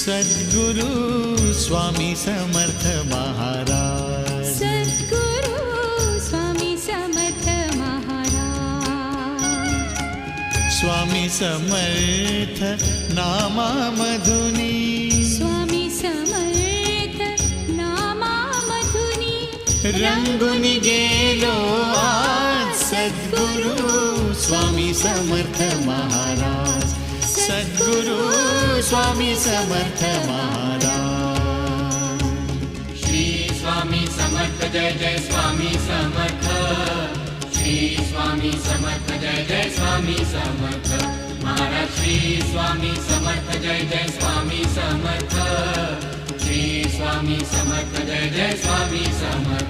सद्गुरु स्वामी समर्थ महाराज, सद्गुरु स्वामी समर्थ महाराज, स्वामी समर्थ नामामधुनी, स्वामी समर्थ नामामधुनी रंगुनी गेलो आज सद्गुरु स्वामी समर्थ महाराज, सद्गुरु स्वामी समर्थ महाराज। श्री स्वामी समर्थ जय जय स्वामी समर्थ, श्री स्वामी समर्थ जय जय स्वामी समर्थ महाराज, श्री स्वामी समर्थ जय जय स्वामी समर्थ, श्री स्वामी समर्थ जय जय स्वामी समर्थ।